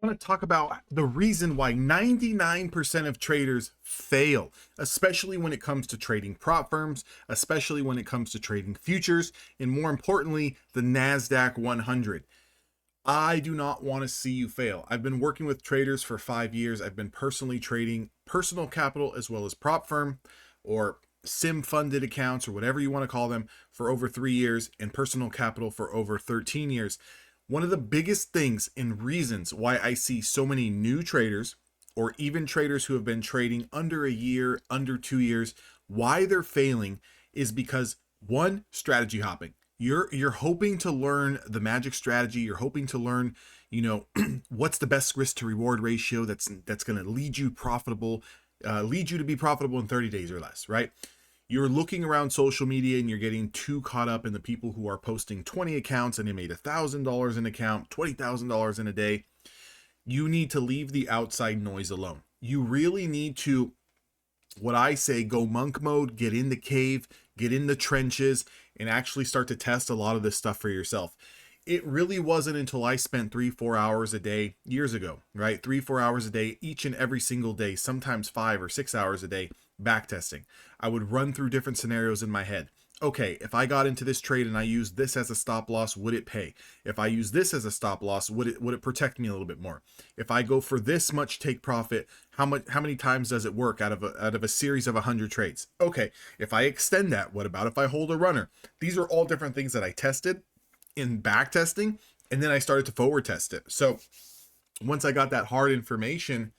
I want to talk about the reason why 99% of traders fail, especially when it comes to trading prop firms, especially when it comes to trading futures, and more importantly, the NASDAQ 100. I do not want to see you fail. I've been working with traders for 5 years. I've been personally trading personal capital as well as prop firm or sim funded accounts or whatever you want to call them for over 3 years, and personal capital for over 13 years. One of the biggest things and reasons why I see so many new traders or even traders who have been trading under a year, under 2 years, why they're failing is because one, strategy hopping. You're hoping to learn the magic strategy. You're hoping to learn, what's the best risk to reward ratio that's going to lead you to be profitable in 30 days or less, right? You're looking around social media and you're getting too caught up in the people who are posting 20 accounts and they made $1,000 an account, $20,000 in a day. You need to leave the outside noise alone. You really need to, what I say, go monk mode, get in the cave, get in the trenches, and actually start to test a lot of this stuff for yourself. It really wasn't until I spent 3-4 hours a day years ago, right? 3-4 hours a day, each and every single day, sometimes 5 or 6 hours a day, backtesting. I would run through different scenarios in my head. Okay, if I got into this trade and I used this as a stop loss, would it pay? If I use this as a stop loss, would it protect me a little bit more? If I go for this much take profit, how many times does it work out of a series of 100 trades? Okay, if I extend that, what about if I hold a runner? These are all different things that I tested in back testing, and then I started to forward test it. So once I got that hard information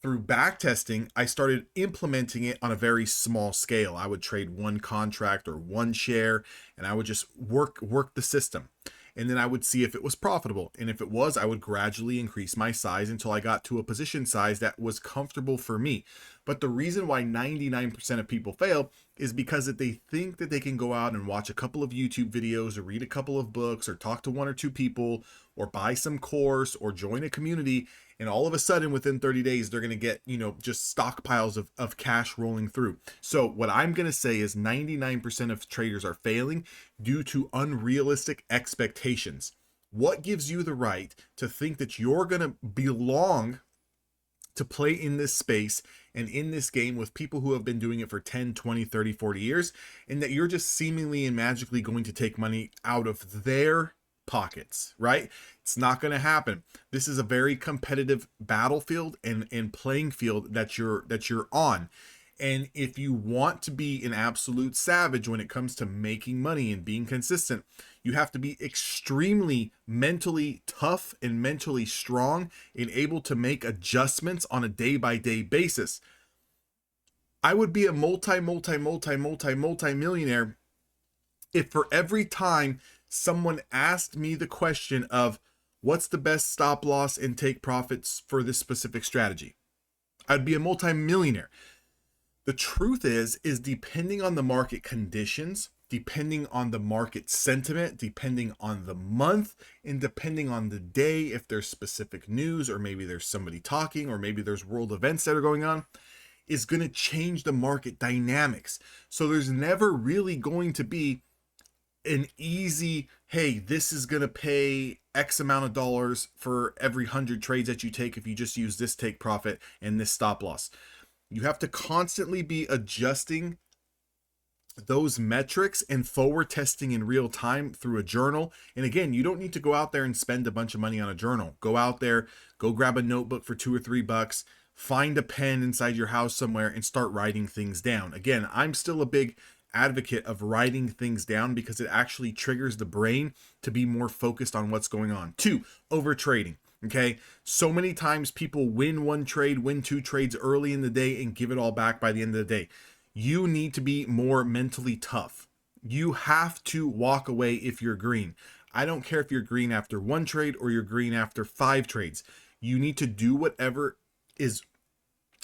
through back testing, I started implementing it on a very small scale. I would trade one contract or one share, and I would just work the system. And then I would see if it was profitable. And if it was, I would gradually increase my size until I got to a position size that was comfortable for me. But the reason why 99% of people fail is because that they think that they can go out and watch a couple of YouTube videos or read a couple of books or talk to one or two people or buy some course or join a community, and all of a sudden within 30 days they're going to get, just stockpiles of cash rolling through. So what I'm going to say is 99% of traders are failing due to unrealistic expectations. What gives you the right to think that you're going to belong to play in this space and in this game with people who have been doing it for 10, 20, 30, 40 years, and that you're just seemingly and magically going to take money out of their pockets, right? It's not going to happen. This is a very competitive battlefield and playing field that you're on. And if you want to be an absolute savage when it comes to making money and being consistent, you have to be extremely mentally tough and mentally strong and able to make adjustments on a day-by-day basis. I would be a multi-millionaire if for every time someone asked me the question of what's the best stop loss and take profits for this specific strategy, I'd be a multi-millionaire. The truth is depending on the market conditions, depending on the market sentiment, depending on the month, and depending on the day, if there's specific news or maybe there's somebody talking or maybe there's world events that are going on, is going to change the market dynamics. So there's never really going to be an easy, hey, this is going to pay X amount of dollars for every 100 trades that you take if you just use this take profit and this stop loss. You have to constantly be adjusting those metrics and forward testing in real time through a journal. And again, you don't need to go out there and spend a bunch of money on a journal. Go out there, go grab a notebook for $2 or $3, find a pen inside your house somewhere and start writing things down. Again, I'm still a big advocate of writing things down because it actually triggers the brain to be more focused on what's going on. 2, over trading. Okay, so many times people win one trade, win 2 trades early in the day and give it all back by the end of the day. You need to be more mentally tough. You have to walk away if you're green. I don't care if you're green after 1 trade or you're green after 5 trades. You need to do whatever is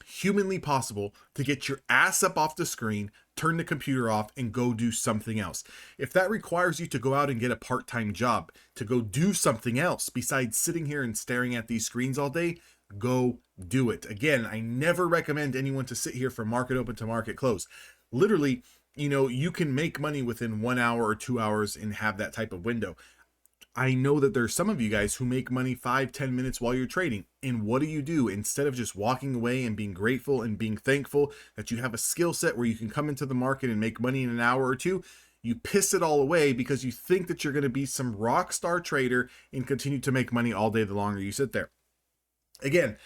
humanly possible to get your ass up off the screen, turn the computer off, and go do something else. If that requires you to go out and get a part-time job, to go do something else besides sitting here and staring at these screens all day, go do it. Again, I never recommend anyone to sit here from market open to market close. Literally, you can make money within 1 hour or 2 hours and have that type of window. I know that there's some of you guys who make money 5-10 minutes while you're trading. And what do? Instead of just walking away and being grateful and being thankful that you have a skill set where you can come into the market and make money in an hour or two, you piss it all away because you think that you're going to be some rock star trader and continue to make money all day the longer you sit there. Again,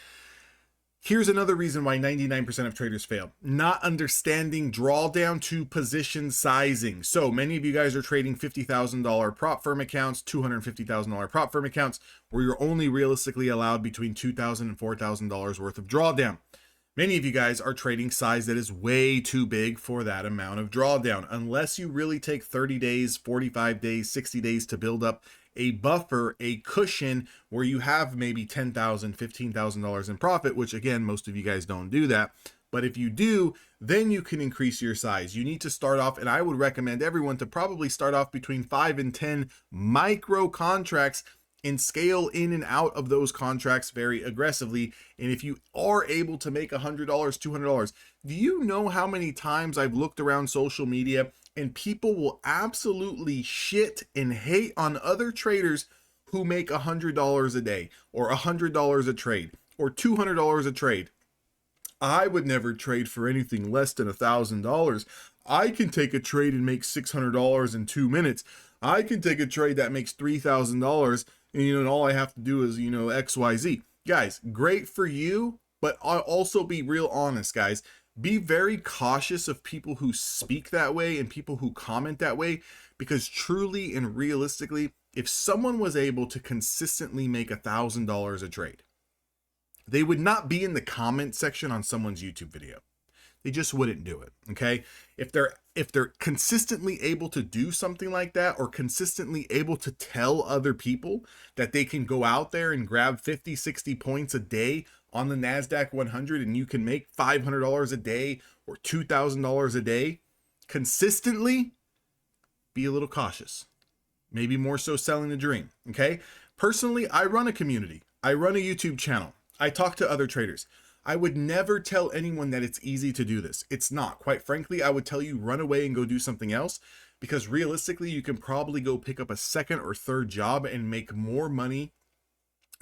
here's another reason why 99% of traders fail. Not understanding drawdown to position sizing. So many of you guys are trading $50,000 prop firm accounts, $250,000 prop firm accounts, where you're only realistically allowed between $2,000 and $4,000 worth of drawdown. Many of you guys are trading size that is way too big for that amount of drawdown. Unless you really take 30 days, 45 days, 60 days to build up a buffer, a cushion where you have maybe $10,000, $15,000 in profit, which again, most of you guys don't do that. But if you do, then you can increase your size. You need to start off, and I would recommend everyone to probably start off between 5 and 10 micro contracts and scale in and out of those contracts very aggressively. And if you are able to make $100, $200, do you know how many times I've looked around social media and people will absolutely shit and hate on other traders who make $100 a day or $100 a trade or $200 a trade? I would never trade for anything less than $1,000. I can take a trade and make $600 in 2 minutes. I can take a trade that makes $3,000 and all I have to do is, XYZ. Guys, great for you, but I'll also be real honest, guys. Be very cautious of people who speak that way and people who comment that way, because truly and realistically, if someone was able to consistently make $1,000 a trade, they would not be in the comment section on someone's YouTube video. They just wouldn't do it. Okay. If they're consistently able to do something like that, or consistently able to tell other people that they can go out there and grab 50, 60 points a day on the NASDAQ 100 and you can make $500 a day or $2,000 a day consistently, be a little cautious. Maybe more so selling the dream. Okay. Personally, I run a community. I run a YouTube channel. I talk to other traders. I would never tell anyone that it's easy to do this. It's not. Quite frankly, I would tell you run away and go do something else, because realistically, you can probably go pick up a second or third job and make more money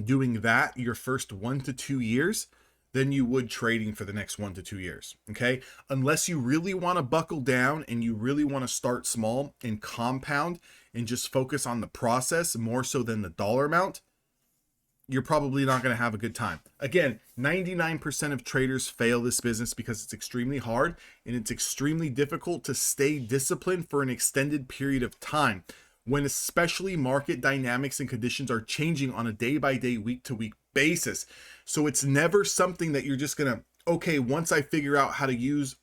doing that your first 1 to 2 years than you would trading for the next 1 to 2 years. Okay. Unless you really want to buckle down and you really want to start small and compound and just focus on the process more so than the dollar amount, you're probably not going to have a good time. Again, 99% of traders fail this business because it's extremely hard and it's extremely difficult to stay disciplined for an extended period of time, when especially market dynamics and conditions are changing on a day-by-day, week-to-week basis. So it's never something that you're just going to, okay, once I figure out how to use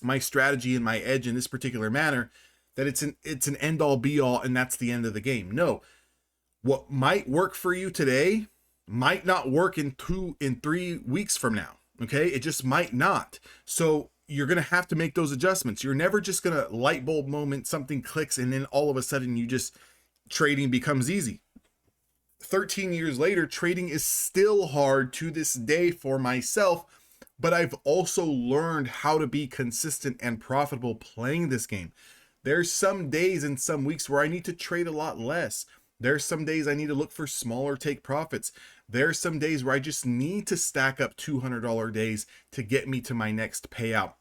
my strategy and my edge in this particular manner, that it's an end-all be-all and that's the end of the game. No. What might work for you today might not work in 3 weeks from now. Okay. It just might not. So you're going to have to make those adjustments. You're never just going to light bulb moment, something clicks, and then all of a sudden trading becomes easy. 13 years later, trading is still hard to this day for myself, but I've also learned how to be consistent and profitable playing this game. There's some days and some weeks where I need to trade a lot less. There's some days I need to look for smaller take profits. There's some days where I just need to stack up $200 days to get me to my next payout.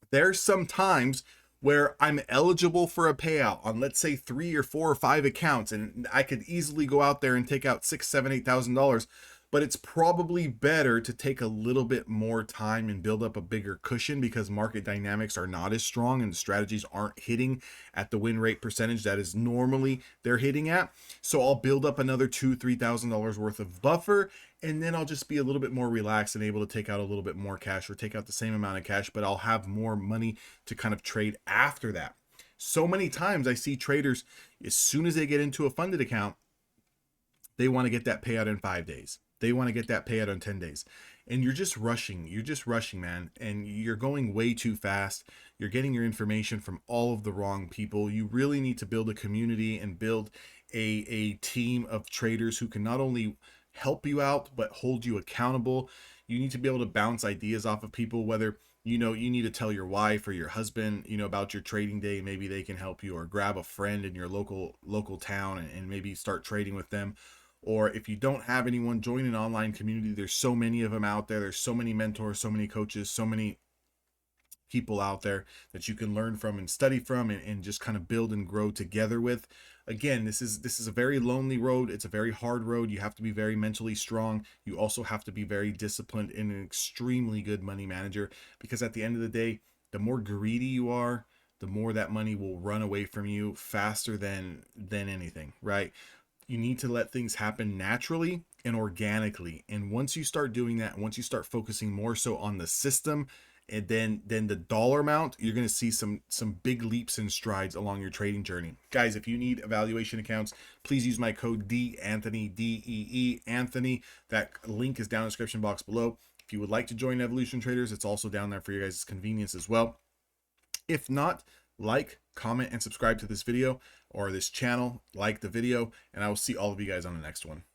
There's some times where I'm eligible for a payout on, let's say, 3 or 4 or 5 accounts, and I could easily go out there and take out $6,000, $7,000, $8,000. But it's probably better to take a little bit more time and build up a bigger cushion, because market dynamics are not as strong and the strategies aren't hitting at the win rate percentage that is normally they're hitting at. So I'll build up another $2,000, $3,000 worth of buffer, and then I'll just be a little bit more relaxed and able to take out a little bit more cash, or take out the same amount of cash, but I'll have more money to kind of trade after that. So many times I see traders, as soon as they get into a funded account, they want to get that payout in 5 days. They want to get that payout on 10 days. And you're just rushing, man. And you're going way too fast. You're getting your information from all of the wrong people. You really need to build a community and build a team of traders who can not only help you out, but hold you accountable. You need to be able to bounce ideas off of people, whether you know, you need to tell your wife or your husband, you know, about your trading day. Maybe they can help you, or grab a friend in your local town and maybe start trading with them. Or if you don't have anyone, join an online community. There's so many of them out there. There's so many mentors, so many coaches, so many people out there that you can learn from and study from, and just kind of build and grow together with. Again, this is a very lonely road. It's a very hard road. You have to be very mentally strong. You also have to be very disciplined and an extremely good money manager, because at the end of the day, the more greedy you are, the more that money will run away from you faster than anything, right? You need to let things happen naturally and organically. And once you start doing that, once you start focusing more so on the system, and then the dollar amount, you're going to see some big leaps and strides along your trading journey. Guys, if you need evaluation accounts, please use my code DEANTHONY, DEE Anthony. That link is down in the description box below. If you would like to join Evolution Traders, it's also down there for your guys' convenience as well. If not, like, comment, and subscribe to this video or this channel. Like the video, and I will see all of you guys on the next one.